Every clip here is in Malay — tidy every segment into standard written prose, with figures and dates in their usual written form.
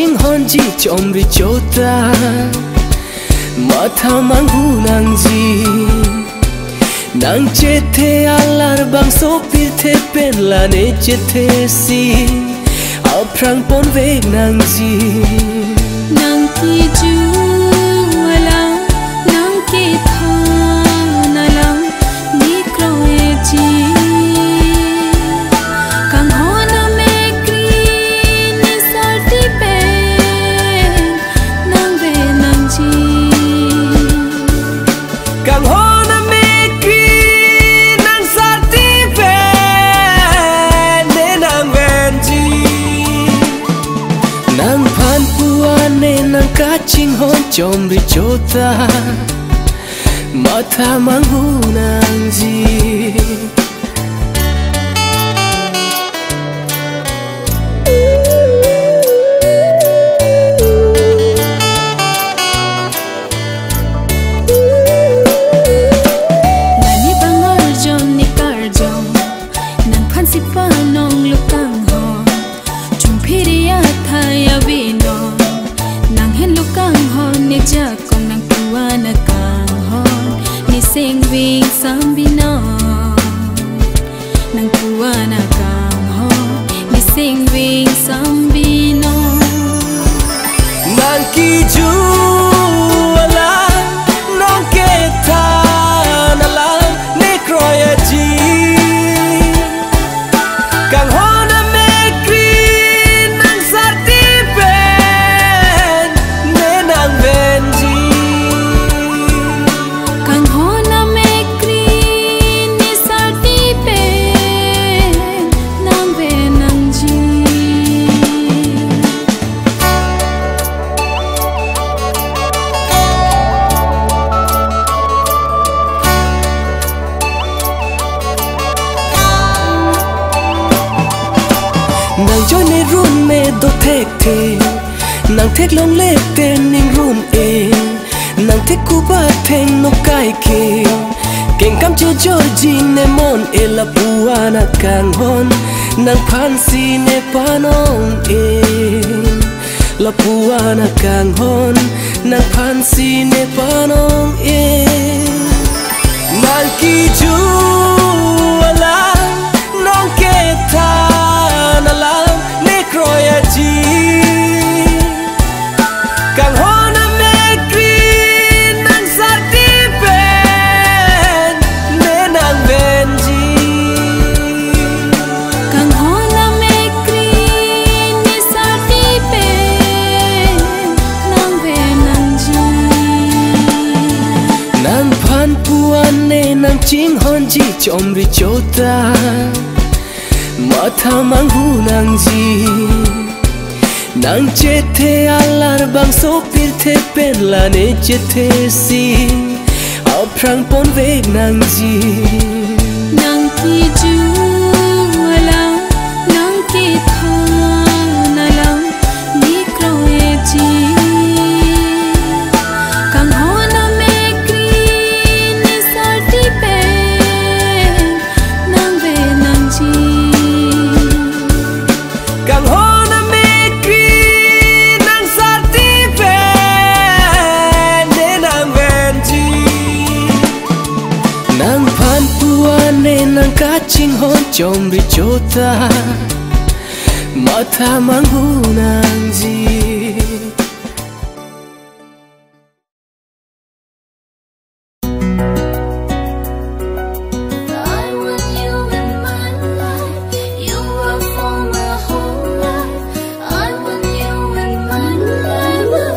ching hon ji chom ri chota ma tha mang hu nang ji nang che the alar bang so pir the pen la ne che the si ao prang pon ve nang ji nang ki ju ala nang ke tha na la ni kro e ji kang hona me green ni salty pe nang ve nang ji kang hona me green nang salty pe ne nang ven ji nang phan puane nang ka ching hon chom ri chota ma tha mang hu nang ji nani bangar jon ni kar jon nang phan si pa nong lukang ho chung phiria thaya bino nang hen lukang ho ni ja kong nang puana kang ho ni sing ving sam bino nang puana kang ho ni sing ving sam bino nang ki ju ala nong ke tha na la ne kroya ji kang hona me green nang sarti pen ne nang ven ji kang ho na me green ni salty pe nang ve nang ji nàng cho nên room me do thek the nàng thek long le ten ning room e nàng thek ku ba ten no kai ke ken kam che georgi ne mon e la puana kang hon nàng phan si ne panon e la puana kang hon nàng phan si ne panon e nàng ki ju ala nong ke tha na la ne kroya ji kang hona me green nang sarti pen ne nang ven ji kang ho na me green ni salty pe nang ve nang ji nang phan puan ne nang ching hon ji chom ri chota ma tha mang hu nang ji nang che the alar bang so pir the pen la ne che the si ao prang pon ve nang ji nang ki ju ala nang ke tha na la ni kro e ji kang ho na me green ni salty pe nang ve nang ji kang hona me green nang sarti pen ne nang ven ji nang phan puane nang ka ching hon chom ri chota ma tha mang hu nang ji I want you in my life. You were for my whole life. I want you in my life.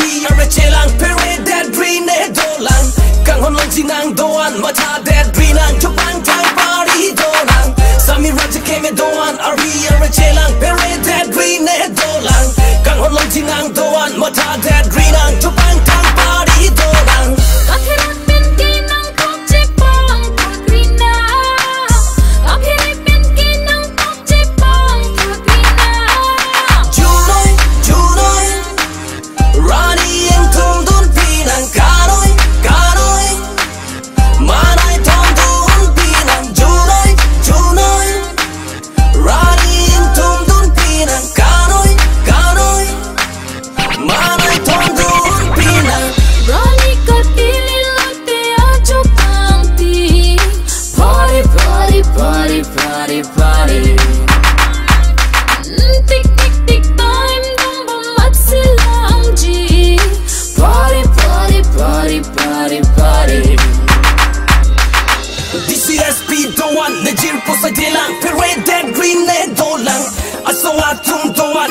Ari are chelang pere dead green e dolang kang hon long jinang doan mata dead green ang chupang tang party dolang Sami raja keme doan Ari are chelang pere dead green e dolang kang hon long jinang doan mata dead green ang chupang tang party dolang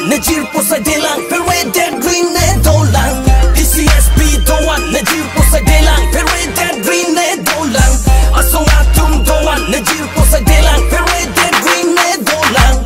Najir po sa delang Pere dead green e dolang DCSP doan Najir po sa delang Pere dead green e dolang Asong atum doan Najir po sa delang Pere dead green e dolang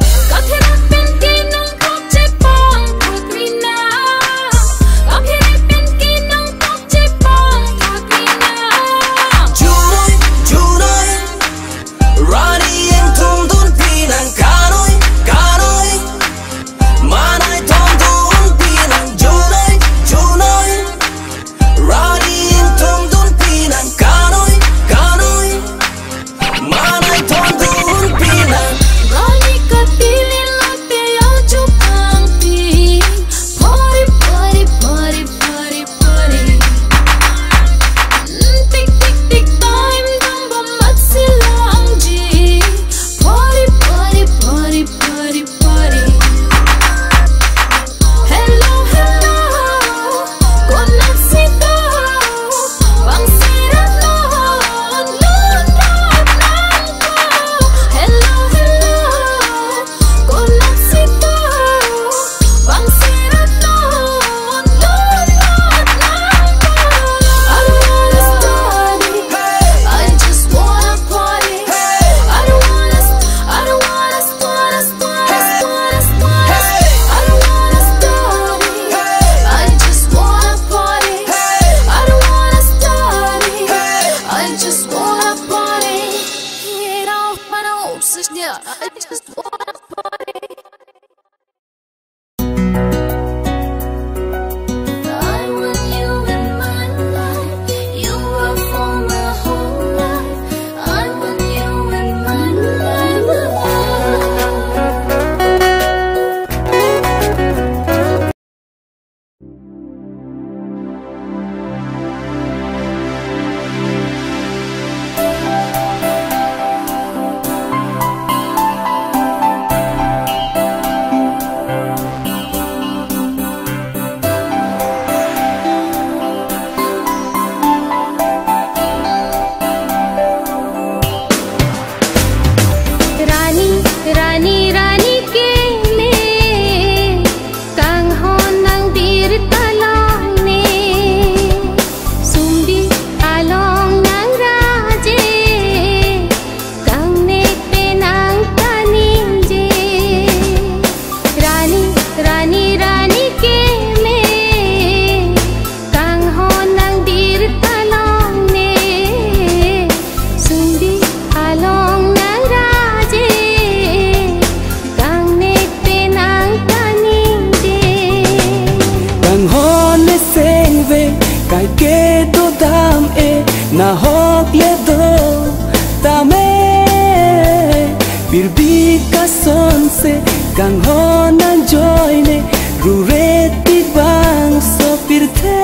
Kang honan joyne rureti bang sopirte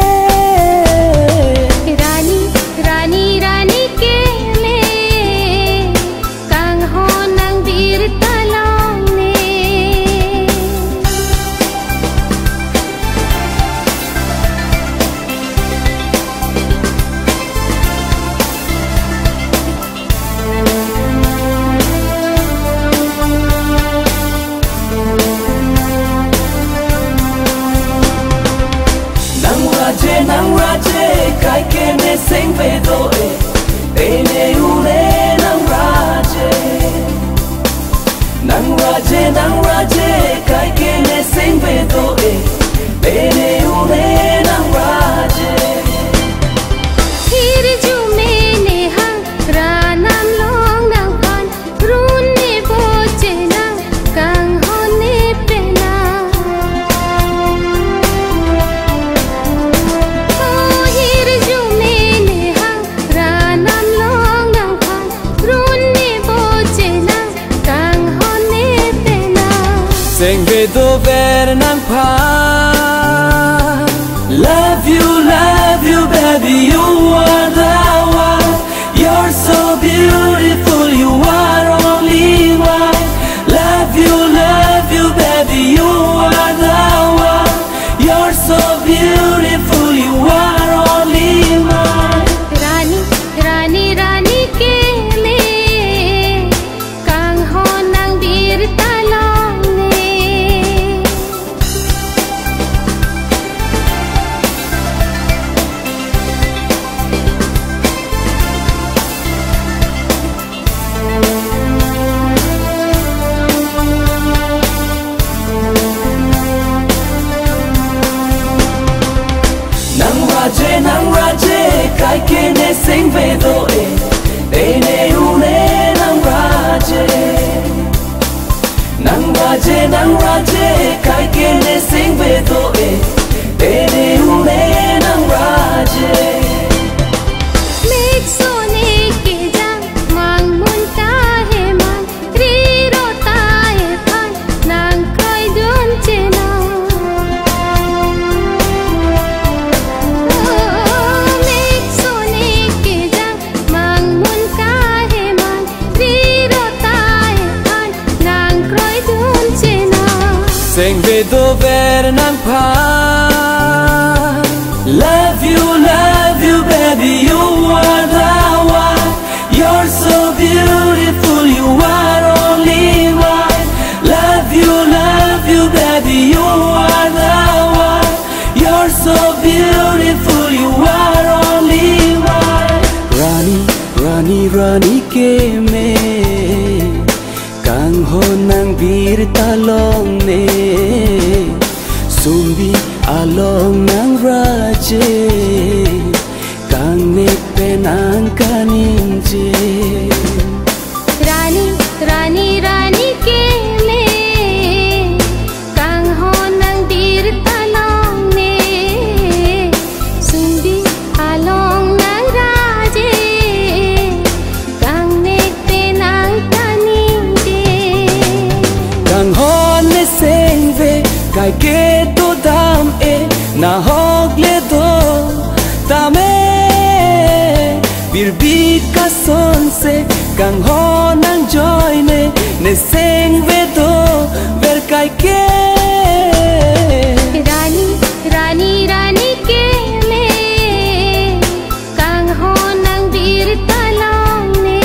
Rani Rani Rani kele Kang honang bir talongne nang raje kai kene sing ve do e ne ule nang raje kai kene sing ve do e ne ule nang raje thir ju me ne hang ra nam long nang pan run ne bo che na kang hon ne pe na oh hir ju me ne hang ra nam long nang pan run ne bo che na kang hon ne pe na sing ve do ver nang pa. Love you, baby, you are the one. You're so beautiful, you are only one. Love you, baby, you are the one. You're so beautiful, you are only one. Rani, Rani, Rani ke me, kang ho nang bir talong ne. Nang raje, kai kene sing ve do e ne ule nang raje, kai kene sing ve do e ne ule nang raje. Mek so ne ke jang mang mun ka he mang ri ro ta he phan nang kai don che na. Mek so ne ke jang mang mun ka he mang ri ro ta he phan nang kai don che na. Sing ve do ver nang pa. Love you, baby, you are the one. You're so beautiful, you are only one. Love you, baby, you are the one. You're so beautiful, you are only one. Rani ke me, kang ho nang bir talong ne. Sumbi along nang raje, kang ne penang kanin je. Rani, Rani, Rani ke me, kang ho nang bir talong ne. Sumbi along nang raje, kang ne pe nang tanin je. Kang ho ne sing ve, kai ke to dam e, na hog le do dame. Bir ka son se, kang ho nang joy ne sing ve do ver kai ke. Rani, Rani, Rani ke me, kang ho nang bir talong ne.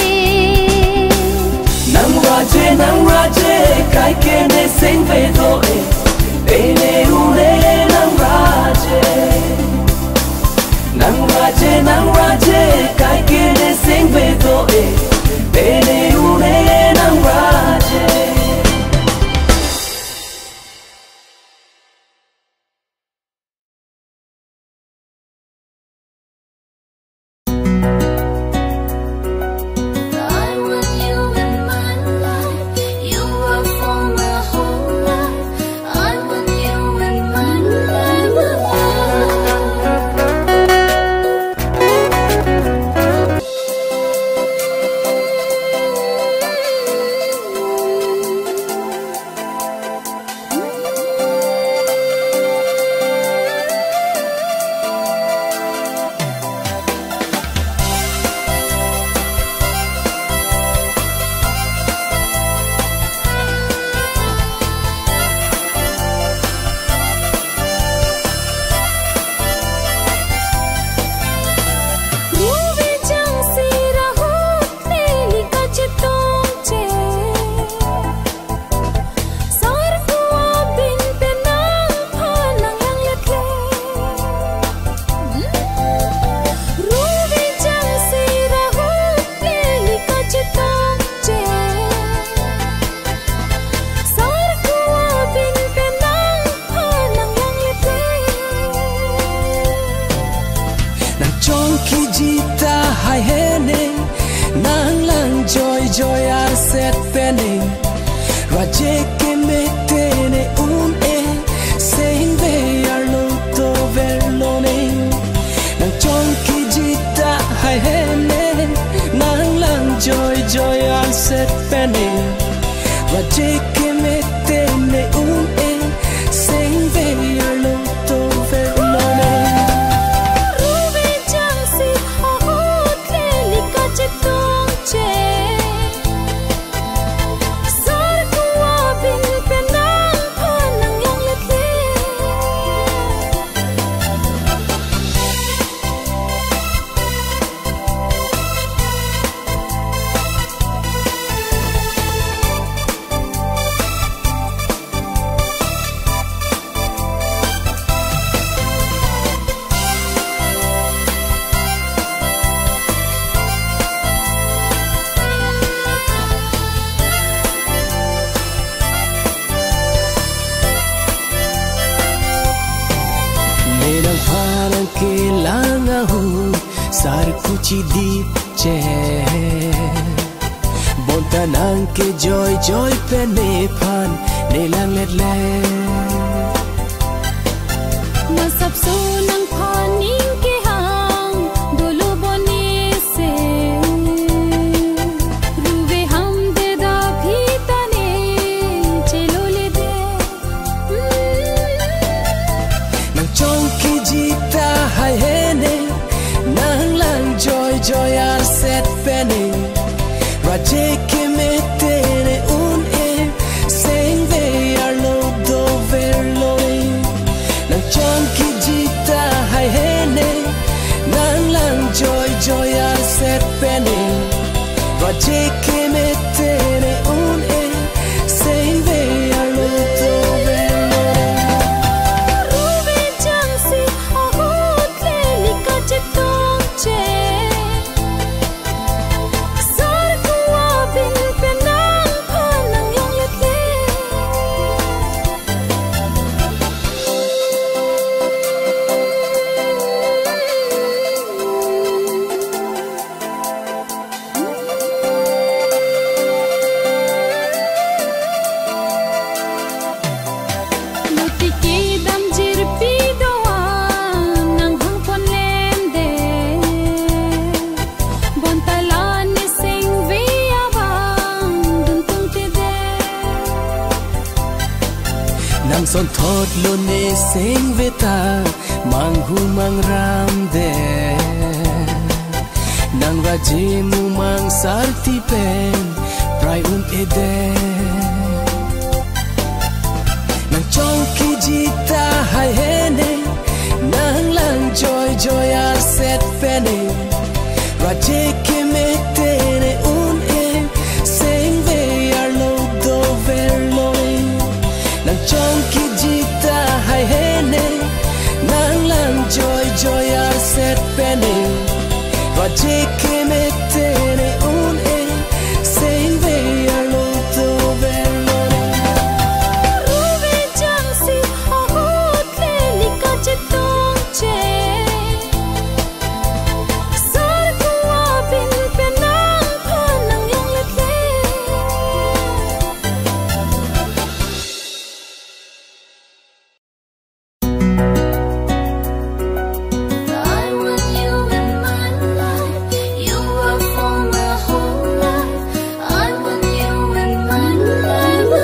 Nang raje, kai ke ne sing ve do e ne ule nang raje. Nang raje, kai ke ne sing ve do e ne ule nang raje. I want you in my life. You are for my whole life. I want you in my life. ki jita hai hene nang lang joy joy ar set pene raje ke metene e sein ve ar lo to verlone nang chong ki jita hai hene nang lang joy joy ar set pene raje ke metene e sein ve ar lo to verlone sar kuchi deep che bonta nang ke joy joy pene phan ne lang let le na sap su nang phan ning ke hang dolo boni se ruve ham de da phita ne chelo le de nang chong ki jita hai hene nang lang joy joy ar set pene raje ke metene e sein ve ar lo do verloi nang chong ki jita hai hene nang lang joy joy ar set pene raje ke metene e sein ve ar lo do verloi ruve chang si a hot le lika chito sar kuwa bin penang panang yang lete mutiki dam jir pi doa nang hang pon lem de bontala ni sing vi awang dun tung te de nam son thot lo ne sing veta mang hu mang ram de nang raje mu mang sarti pen prai e de nang chong ki jita hai hene nang lang joy joy ar set pene raje ke metene e sing ve ar lo do verloi nang chong ki jita hai hene nang lang joy joy ar set pene raje ke metene e sing ve ar lo do verloi ruve chang si a hot le lika chito sar kuwa bin penang panang yang lete I want you in my life. You are for my whole life. I want you in my life.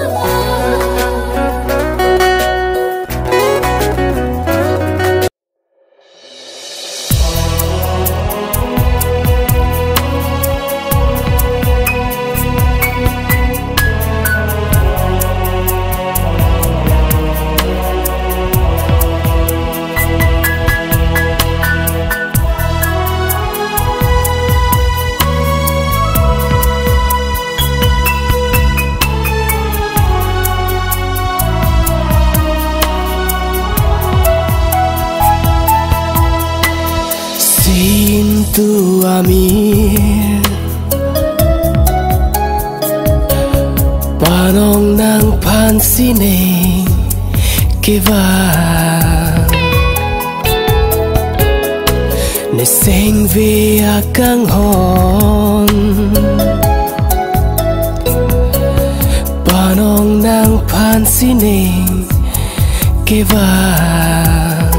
tu amir Panong nang pansinin Kiva Ne sing về căng hòn bà nong nang phan sine ke vàng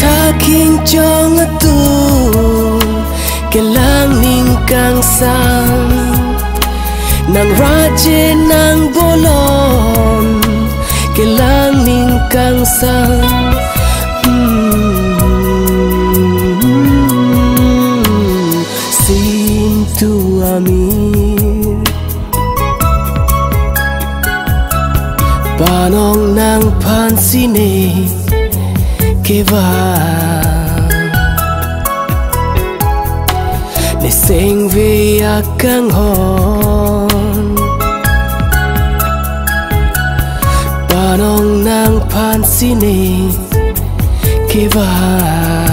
ta king chong tu ke lang ning kang sang nang raje nang bolon ke lang ning kang sang sin tu amir panong nang phan sine ke vàng để sinh về căng hòn panong nang phan sine ke vàng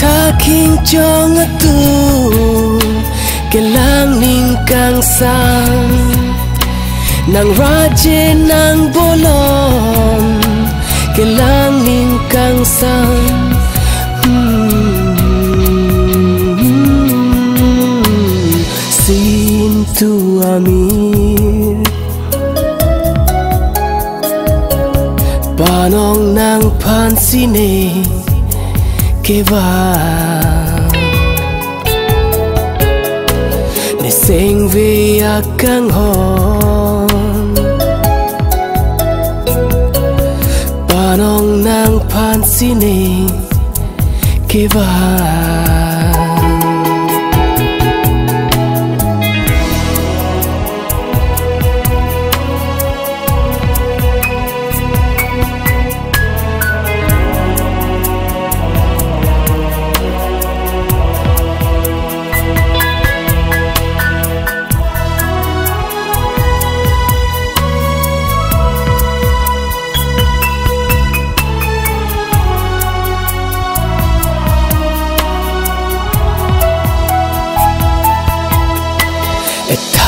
ta king chong tu ke lang ning kang sang nang raje nang bolon ke lang ning kang sang sin tu amir panong nang phan sine ke vàng để sinh về căng hòn panong nang phan sine ke vàng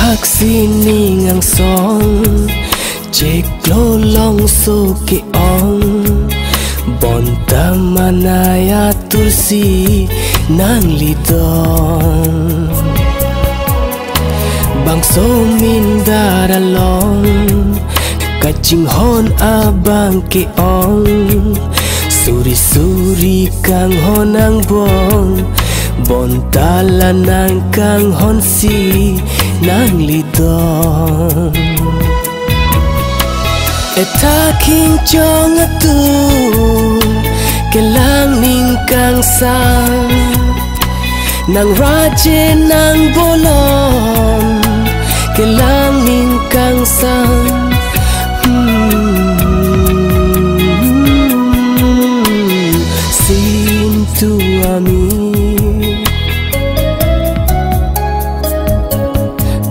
taxi ni ngang song che klo long so ke ong bon tamanaya tulsi nang lidon bang so min daralong kaching hon abang ke ong suri suri kang honang bong bon tala nang kang hon si nang lidon ta king chong tu ke lang ning kang sang nang raje nang bolon ke lang ning kang sang sin tu amir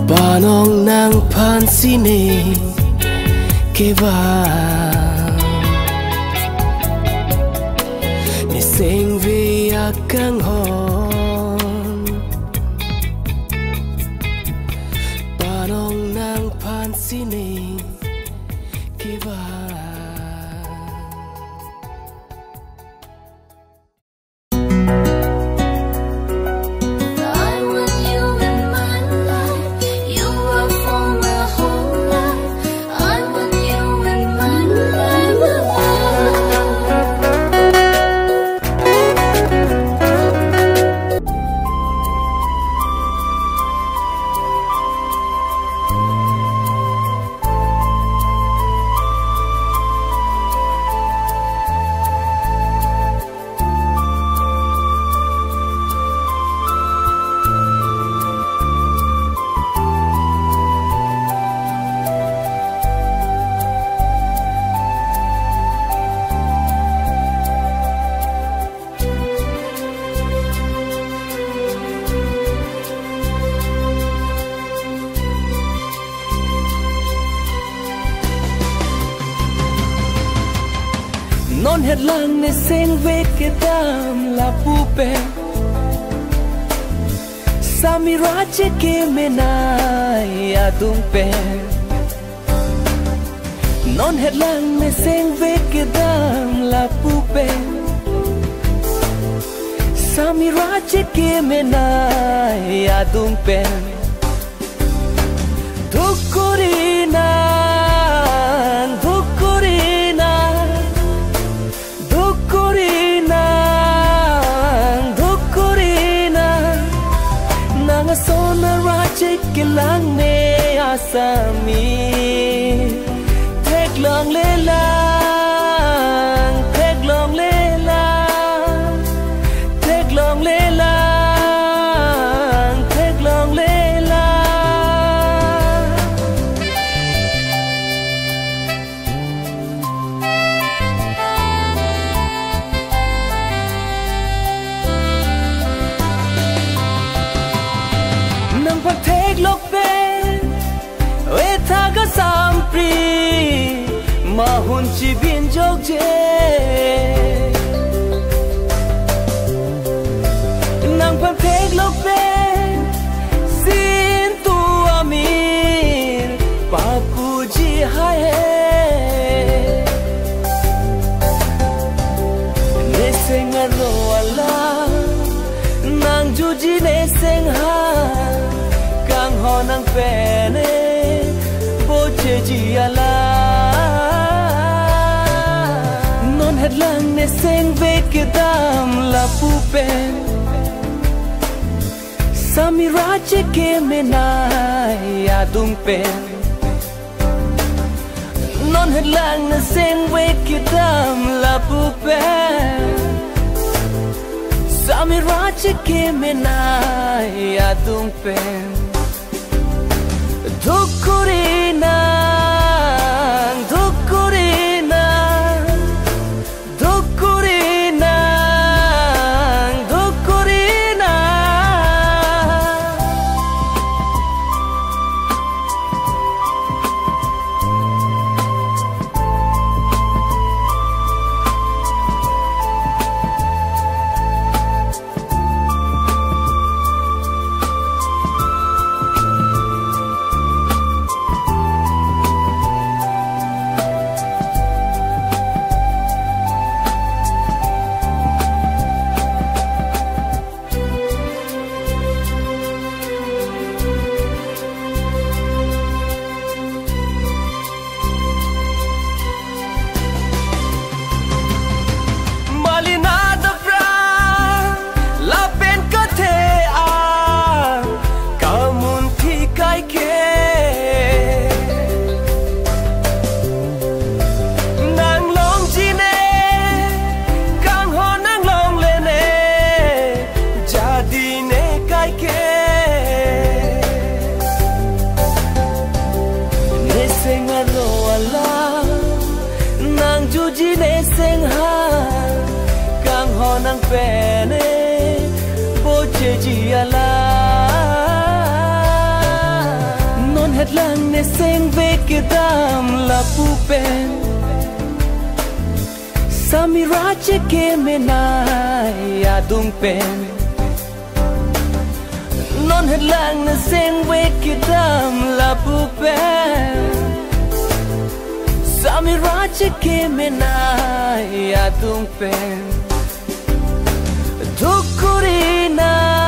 panong nang phan sine ke vàng để sinh về căng hòn panong nang phan sine ke vàng I want you in my life. You het lang ne seng veke dam la pupe Samirache ke menai adung pe Non het lang ne seng veke dam la pupe Samirache ke menai adung pe Dukurina Dukurina Dukurina Dukurina Nanga sona rache ke lang ne asami Tek long le lang Tek long le lang Tek long le lang Tek long le lang Nang pagtek lok ben we tha ka sam pri mahun chi bin jok je Nang pagtek lok ben sin tu amir pa ku ji hai ne seng ro ala nang ju ji ne seng ha kang ho nang pe ne bo che ji ala non het lang ne seng ve ke dam la pupe Samirache ke menai adung pe non het lang ne seng ve ke dam la pupe Samirache ke menai adung pe Dukurina Dukurina Dukurina Dukurina Nang pene bo che ji ala non het lang ne seng ve ke dam la pupe Samirache ke menai adung pe non het lang ne seng ve ke dam la pupe Samirache ke menai adung pe Dukurina